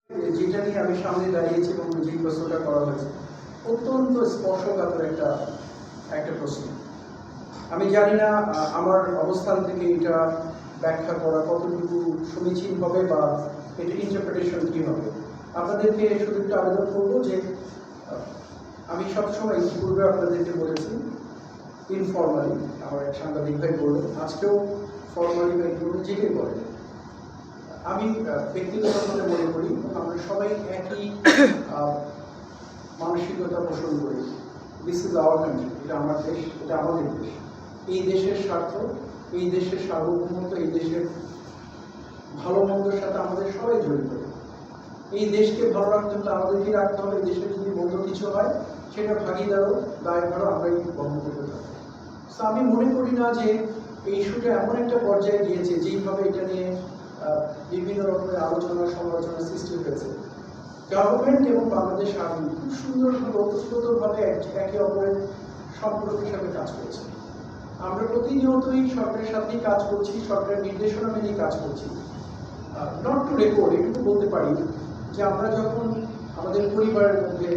যেটা নিয়ে আমি সামনে দাঁড়িয়েছি এবং যে প্রশ্নটা করা হয়েছে অত্যন্ত স্পর্শকাতর একটা প্রশ্ন। আমি জানি না আমার অবস্থান থেকে এটা ব্যাখ্যা করা কতটুকু সমীচীন হবে বা এটা ইন্টারপ্রিটেশন কী হবে। আপনাদেরকে শুধু একটু আবেদন করবো যে আমি সবসময় পূর্বে আপনাদেরকে বলেছি ইনফর্মালি, আমার এক সাংবাদিক ভাই বললেন, আজকেও ফর্মালি বা যেটাই বলেন, আমি ব্যক্তিগতভাবে মনে করি আমরা সবাই একই মানসিকতা পোষণ করি। দিস ইজ আওয়ার কান্ট্রি, এটা আমার দেশ, এটা আমাদের দেশ। এই দেশের স্বার্থ, এই দেশের সার্বভৌমত্ব, এই দেশের ভালো মন্দের সাথে আমাদের সবাই জড়িত। এই দেশকে ভালো রাখতে হলে আমাদেরকে রাখতে হবে। এই দেশের যদি মন্দ কিছু হয় সেটা ভাগিদারও দায়ভারও আমরাই বহন করতে থাকি। তো আমি মনে করি না যে এই ইস্যুটা এমন একটা পর্যায়ে গিয়েছে যেইভাবে এটা নিয়ে বিভিন্ন রকমের আলোচনা সমালোচনা সৃষ্টি হয়েছে। গভর্নমেন্ট এবং বাংলাদেশ আর্মি খুব সুন্দরভাবে ওতপ্রোতভাবে একে অপরের সম্পর্ক হিসাবে কাজ করছে। আমরা প্রতিনিয়তই সরকারের সাথেই কাজ করছি, সরকারের নির্দেশনা মেনেই কাজ করছি। নট টু রেকর্ড, এটুকু বলতে পারি যে আমরা যখন আমাদের পরিবারের মধ্যে